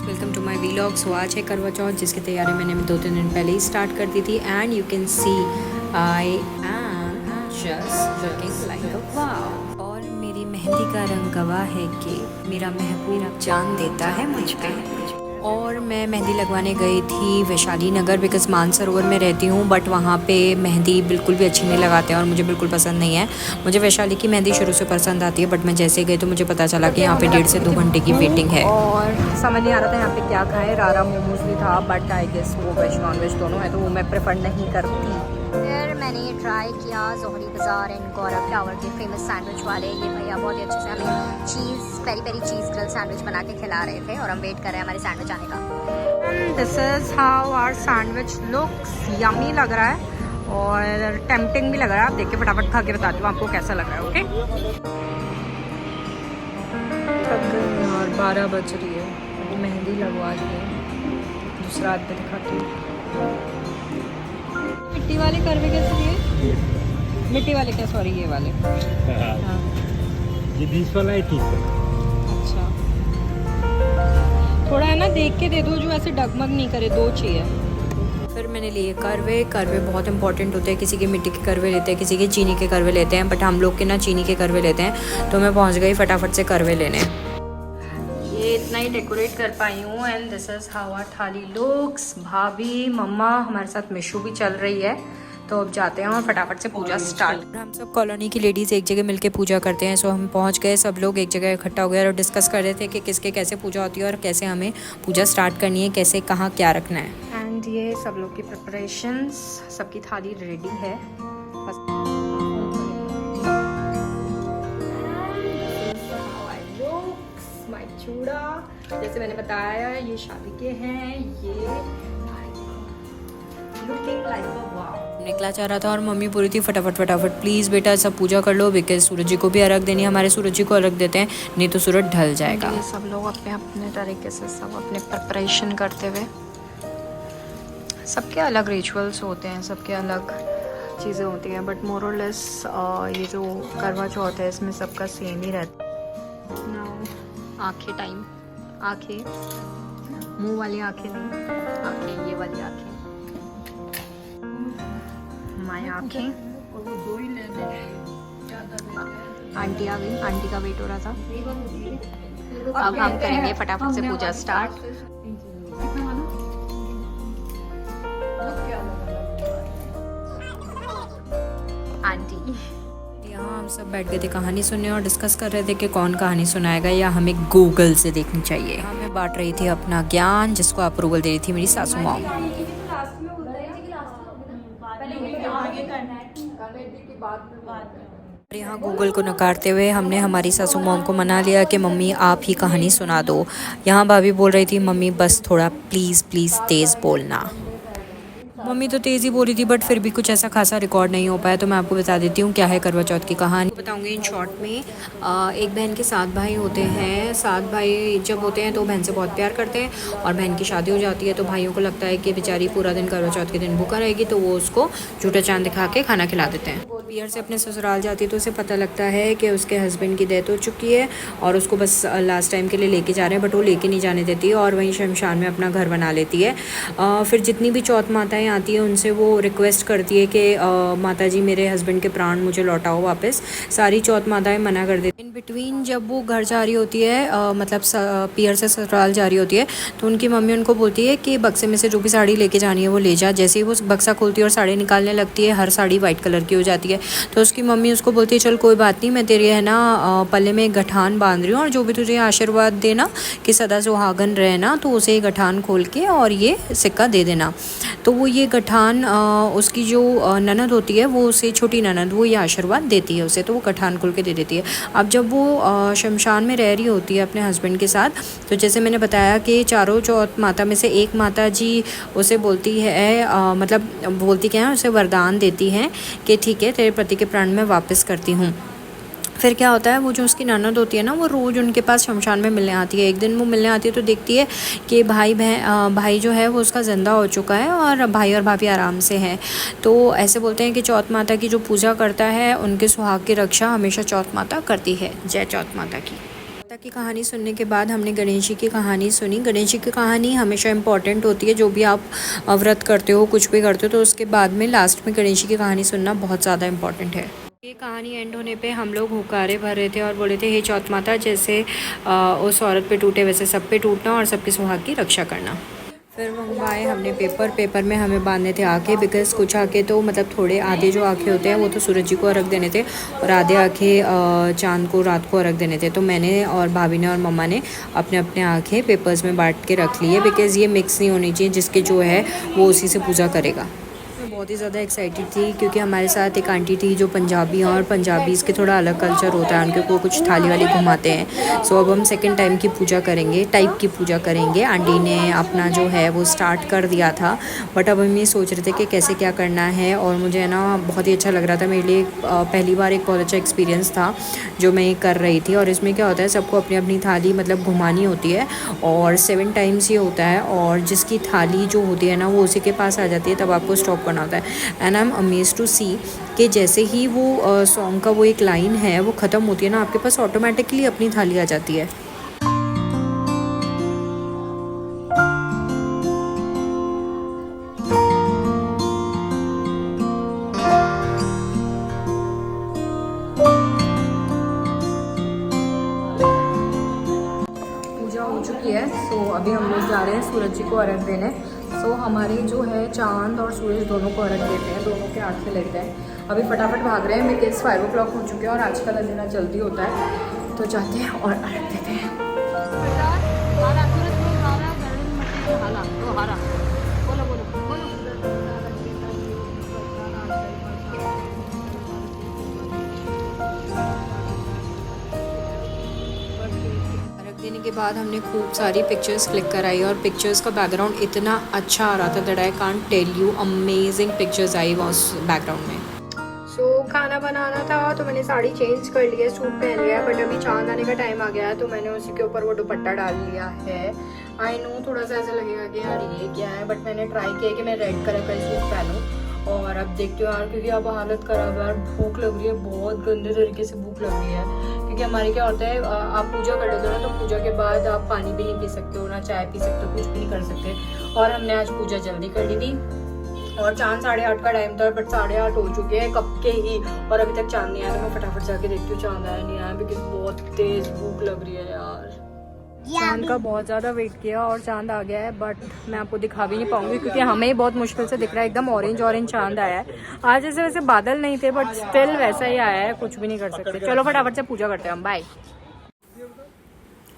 Welcome to my vlog. So आज है करवा चौथ, जिसकी तैयारी मैंने 2-3 दिन पहले ही स्टार्ट कर दी थी। And you can see I am just looking like a wow. और मेरी मेहंदी का रंग गवाह है कि मेरा महबूब जान देता है मुझ पे। और मैं मेहंदी लगवाने गई थी वैशाली नगर, बिकॉज़ मानसरोवर में रहती हूँ, बट वहाँ पे मेहंदी बिल्कुल भी अच्छी नहीं लगाते हैं और मुझे बिल्कुल पसंद नहीं है। मुझे वैशाली की मेहंदी शुरू से पसंद आती है, बट मैं जैसे गई तो मुझे पता चला कि यहाँ पे 1.5 से 2 घंटे की वेटिंग है। और समझ नहीं आ रहा था यहाँ पे क्या खाएं। रारा मोमोज भी था, बट आई गेस वो वेज नॉन वेज दोनों है, तो वो मैं प्रेफर नहीं करती। फिर मैंने ट्राई किया जोहरी बाज़ार एंड गौरव टावर के फेमस सैंडविच वाले। ये भैया बहुत ही अच्छे से हमें पेरी पेरी चीज़ ग्रिल सैंडविच बना के खिला रहे थे, और हम वेट कर रहे हैं हमारे सैंडविच आने का। This is how our sandwich looks. Yummy लग रहा है और टेम्पटिंग भी लग रहा है। आप देख के फटाफट खा के बताती हूँ आपको कैसा लग रहा है। ओके, और 12 बज रही है, अभी मेहंदी लगवा रही है। दूसरा हाथ पे दिखाती हूँ। मिट्टी वाले करवे कैसे दिए? मिट्टी वाले क्या, सॉरी ये वाले। हाँ। ये 20 वाला है, 30 वाला। अच्छा, थोड़ा है ना देख के दे दो जो ऐसे डगमग नहीं करे, 2 चाहिए। फिर मैंने लिए करवे। करवे बहुत इंपॉर्टेंट होते हैं। किसी के मिट्टी के करवे लेते हैं, किसी के चीनी के करवे लेते हैं, बट हम लोग के ना चीनी के करवे लेते हैं। तो मैं पहुंच गई फटाफट से करवे लेने। ये इतना ही डेकोरेट कर पाई हूँ। And this is how our thali looks. भाभी, मम्मा, हमारे साथ मिशू भी चल रही है। तो अब जाते हैं और फटाफट से पूजा स्टार्ट। हम सब कॉलोनी की लेडीज़ एक जगह मिलके पूजा करते हैं। सो हम पहुंच गए, सब लोग एक जगह इकट्ठा हो गए और डिस्कस कर रहे थे कि किसके कैसे पूजा होती है और कैसे हमें पूजा स्टार्ट करनी है, कैसे कहाँ क्या रखना है। एंड ये सब लोग की प्रिपरेशंस, सबकी थाली रेडी है। माय चूड़ा, जैसे मैंने बताया ये शादी के हैं। ये लुकिंग लाइक अ वाव। निकला चाह रहा था और मम्मी पूरी थी फटाफट प्लीज़ बेटा सब पूजा कर लो, बिकॉज सूरज जी को भी अर्घ देनी है। हमारे सूरज जी को अर्घ देते हैं, नहीं तो सूरज ढल जाएगा। ये सब लोग अपने अपने तरीके से सब अपने प्रिपरेशन करते हुए, सबके अलग रिचुअल्स होते हैं, सबके अलग चीज़ें होती हैं, बट मोर और लेस ये जो करवा चौथ है इसमें सबका सेम ही रहता है। नाउ आँखें टाइम, आँखें, मुंह वाली आँखें नहीं, आँखें ये वाली आँखें, माय आँखें। आंटी आ गई, आंटी का वेट हो रहा था। अब हम करेंगे फटाफट से पूजा स्टार्ट। आंटी, यहाँ हम सब बैठ गए थे कहानी सुनने और डिस्कस कर रहे थे कि कौन कहानी सुनाएगा या हमें गूगल से देखनी चाहिए। हाँ, मैं बांट रही थी अपना ज्ञान, जिसको अप्रूवल दे रही थी मेरी सासू मॉम। यहाँ गूगल को नकारते हुए हमने हमारी सासू मॉम को मना लिया कि मम्मी आप ही कहानी सुना दो। यहाँ भाभी बोल रही थी मम्मी बस थोड़ा प्लीज़ तेज़ बोलना। मम्मी तो तेज़ ही बोली थी, बट फिर भी कुछ ऐसा खासा रिकॉर्ड नहीं हो पाया। तो मैं आपको बता देती हूँ क्या है करवा चौथ की कहानी। बताऊँगी इन शॉर्ट में। एक बहन के 7 भाई होते हैं। 7 भाई जब होते हैं तो बहन से बहुत प्यार करते हैं, और बहन की शादी हो जाती है तो भाइयों को लगता है कि बेचारी पूरा दिन करवा चौथ के दिन भूखा रहेगी, तो वो उसको झूठा चांद दिखा के खाना खिला देते हैं। पियर से अपने ससुराल जाती है तो उसे पता लगता है कि उसके हस्बैंड की डेथ हो चुकी है और उसको बस लास्ट टाइम के लिए लेके जा रहे हैं, बट वो लेके नहीं जाने देती है और वहीं शमशान में अपना घर बना लेती है। फिर जितनी भी चौथ माताएं आती है उनसे वो रिक्वेस्ट करती है कि माता जी मेरे हस्बैंड के प्राण मुझे लौटाओ वापस। सारी चौथ माताएं मना कर देती। इन बिटवीन जब वो घर जा रही होती है, मतलब पियर से ससुराल जा रही होती है, तो उनकी मम्मी उनको बोलती है कि बक्से में से जो भी साड़ी लेके जानी है वो ले जा। जैसे ही वो बक्सा खोलती है और साड़ी निकालने लगती है, हर साड़ी वाइट कलर की हो जाती है। तो उसकी मम्मी उसको बोलती है चल कोई बात नहीं, मैं तेरे है ना पल्ले में गठान बांध रही हूँ, और जो भी तुझे आशीर्वाद देना कि सदा सुहागन रहना, तो उसे ये गठान खोल के और ये सिक्का दे देना। तो वो ये गठान उसकी जो ननद होती है, वो उसे छोटी ननद, वो ये आशीर्वाद देती है उसे, तो वो गठान खोल के दे देती है। अब जब वो शमशान में रह रही होती है अपने हस्बैंड के साथ, तो जैसे मैंने बताया कि चारों चौथ माता में से एक माता जी उसे बोलती है, मतलब बोलती क्या है, उसे वरदान देती हैं कि ठीक है तेरे पति के प्राण मैं वापस करती हूँ। फिर क्या होता है, वो जो उसकी ननद होती है ना, वो रोज़ उनके पास शमशान में मिलने आती है। एक दिन वो मिलने आती है तो देखती है कि भाई जो है वो उसका ज़िंदा हो चुका है और भाई और भाभी आराम से हैं। तो ऐसे बोलते हैं कि चौथ माता की जो पूजा करता है, उनके सुहाग की रक्षा हमेशा चौथ माता करती है। जय चौथ माता की। माता की कहानी सुनने के बाद हमने गणेश जी की कहानी सुनी। गणेश जी की कहानी हमेशा इम्पॉर्टेंट होती है, जो भी आप व्रत करते हो, कुछ भी करते हो, तो उसके बाद में लास्ट में गणेश जी की कहानी सुनना बहुत ज़्यादा इम्पॉर्टेंट है। ये कहानी एंड होने पे हम लोग हुक्कारे भर रहे थे और बोले थे, हे चौथ माता, जैसे उस औरत पे टूटे वैसे सब पे टूटना और सबके सुहाग की रक्षा करना। फिर मंगवाए हमने पेपर में हमें बांधने थे आँखें, बिकॉज़ कुछ आँखें तो मतलब थोड़े आधे जो आँखें होते हैं वो तो सूरज जी को अर्घ देने थे और आधे आँखें चांद को रात को अर्घ देने थे। तो मैंने और भाभी ने और मम्मा ने अपने अपने आँखें पेपर्स में बांट के रख ली है, बिकॉज़ ये मिक्स नहीं होनी चाहिए, जिसके जो है वो उसी से पूजा करेगा। मैं बहुत ही ज़्यादा एक्साइटेड थी क्योंकि हमारे साथ एक आंटी थी जो पंजाबी हैं और पंजाबीज़ के थोड़ा अलग कल्चर होता है, उनके को कुछ थाली वाली घुमाते हैं। सो अब हम सेकंड टाइम की पूजा करेंगे, टाइप की पूजा करेंगे। आंटी ने अपना जो है वो स्टार्ट कर दिया था, बट अब हम ये सोच रहे थे कि कैसे क्या करना है, और मुझे है ना बहुत ही अच्छा लग रहा था। मेरे लिए पहली बार एक बहुत अच्छा एक्सपीरियंस था जो मैं कर रही थी। और इसमें क्या होता है, सबको अपनी अपनी थाली मतलब घुमानी होती है और 7 टाइम्स ये होता है, और जिसकी थाली जो होती है ना वो उसी के पास आ जाती है, तब आपको स्टॉप करना होता है। And I am amazed to see कि जैसे ही वो सॉन्ग का वो एक लाइन है वो ख़त्म होती है ना, आपके पास ऑटोमेटिकली अपनी थाली आ जाती है। पूजा हो चुकी है, सो अभी हम लोग जा रहे हैं सूरज जी को अर्घ देने। सो हमारे जो है चांद और सूरज दोनों को अर्घ देते हैं, दोनों के आँखें लगते हैं। अभी फटाफट भाग रहे हैं बिकॉज 5 o'clock हो चुके हैं और आजकल अंधेरा जल्दी होता है, तो जाते हैं और अर्घ देते हैं। देने के बाद हमने खूब सारी पिक्चर्स क्लिक कराई और पिक्चर्स का बैकग्राउंड इतना अच्छा आ रहा था that I can't tell you, amazing pictures आई उस बैकग्राउंड में। सो खाना बनाना था तो मैंने साड़ी चेंज कर लिया, सूट पहन लिया, बट अभी चांद आने का टाइम आ गया है तो मैंने उसी के ऊपर वो दुपट्टा डाल लिया है। आई नो थोड़ा सा ऐसा लगेगा कि यार ये क्या है, बट मैंने ट्राई किया कि मैं रेड कलर का सूट पहनूँ। और अब देखते हो यार, क्योंकि अब हालत खराब है यार, भूख लग रही है, बहुत गंदे तरीके से भूख लग रही है। क्योंकि हमारे क्या होता है, आप पूजा कर लेते हो ना, तो पूजा के बाद आप पानी भी नहीं पी सकते हो, ना चाय पी सकते हो, कुछ भी नहीं कर सकते। और हमने आज पूजा जल्दी कर ली थी और चांद 8:30 का टाइम था, बट 8:30 हो चुके हैं कब के ही, और अभी तक चांद नहीं आया। तो मैं फटाफट जाके देखती हूँ चांद आया नहीं आया, बिकॉज बहुत तेज भूख लग रही है यार। चांद का बहुत ज़्यादा वेट किया और चांद आ गया है, बट मैं आपको दिखा भी नहीं पाऊंगी क्योंकि हमें ही बहुत मुश्किल से दिख रहा है। एकदम ऑरेंज ऑरेंज चांद आया है आज, जैसे वैसे बादल नहीं थे बट स्टिल वैसा ही आया है, कुछ भी नहीं कर सकते। चलो फटाफट से पूजा करते हैं हम, बाय।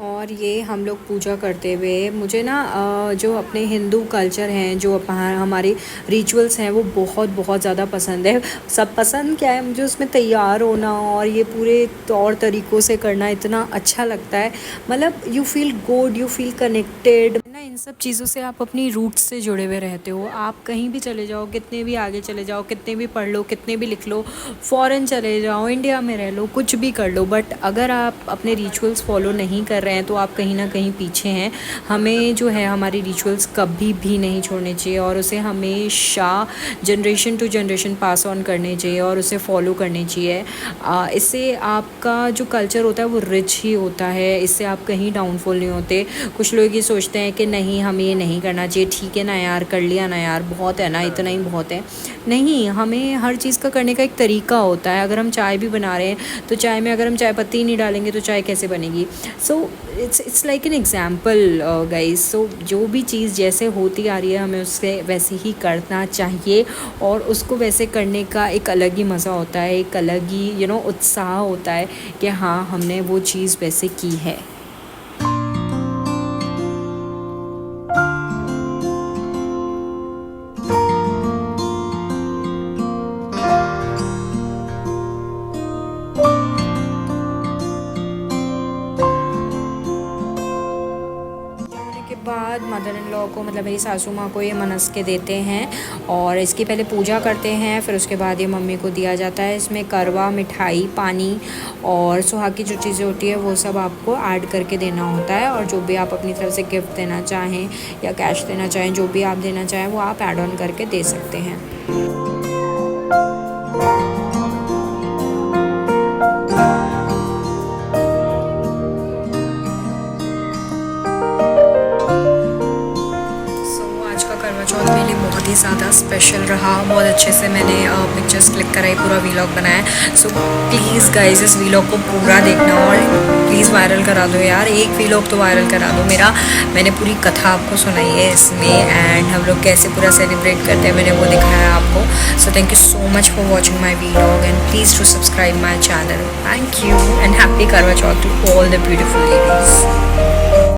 और ये हम लोग पूजा करते हुए, मुझे ना जो अपने हिंदू कल्चर हैं, जो हमारे रिचुअल्स हैं, वो बहुत बहुत ज़्यादा पसंद है। सब पसंद क्या है, मुझे उसमें तैयार होना और ये पूरे तौर तरीक़ों से करना इतना अच्छा लगता है। मतलब you feel good, you feel connected ना, इन सब चीज़ों से आप अपनी रूट्स से जुड़े हुए रहते हो। आप कहीं भी चले जाओ, कितने भी आगे चले जाओ, कितने भी पढ़ लो, कितने भी लिख लो, फ़ॉरेन चले जाओ, इंडिया में रह लो, कुछ भी कर लो, बट अगर आप अपने रिचुअल्स फॉलो नहीं कर रहे हैं तो आप कहीं ना कहीं पीछे हैं। हमें जो है हमारी रिचुअल्स कभी भी नहीं छोड़ने चाहिए और उसे हमेशा generation to generation pass on करने चाहिए और उसे फॉलो करने चाहिए। इससे आपका जो कल्चर होता है वो रिच ही होता है, इससे आप कहीं डाउनफॉल नहीं होते। कुछ लोग ये सोचते हैं कि नहीं हमें ये नहीं करना चाहिए, ठीक है ना यार, कर लिया ना यार, बहुत है ना, इतना ही बहुत है। नहीं, हमें हर चीज़ का करने का एक तरीका होता है। अगर हम चाय भी बना रहे हैं तो चाय में अगर हम चाय पत्ती नहीं डालेंगे तो चाय कैसे बनेगी। So it's like an example guys. So जो भी चीज़ जैसे होती आ रही है हमें उससे वैसे ही करना चाहिए और उसको वैसे करने का एक अलग ही मज़ा होता है, एक अलग ही उत्साह होता है कि हाँ हमने वो चीज़ वैसे की है। के बाद मदर इन लॉ को, मतलब मेरी सासू माँ को, ये मनस के देते हैं और इसकी पहले पूजा करते हैं, फिर उसके बाद ये मम्मी को दिया जाता है। इसमें करवा, मिठाई, पानी और सुहाग की जो चीज़ें होती है वो सब आपको ऐड करके देना होता है। और जो भी आप अपनी तरफ से गिफ्ट देना चाहें या कैश देना चाहें, जो भी आप देना चाहें वो आप ऐड ऑन करके दे सकते हैं। ही ज़्यादा स्पेशल रहा। बहुत अच्छे से मैंने पिक्चर्स क्लिक कराई, पूरा वीलॉग बनाया। सो प्लीज़ गाइज इस वीलॉग को पूरा देखना और प्लीज़ वायरल करा दो यार, एक वीलॉग तो वायरल करा दो मेरा। मैंने पूरी कथा आपको सुनाई है इसमें, एंड हम लोग कैसे पूरा सेलिब्रेट करते हैं मैंने वो दिखाया आपको। So thank you so much for watching my vlog and please to subscribe my channel. Thank you and happy Karwa Chauth to all the beautiful ladies.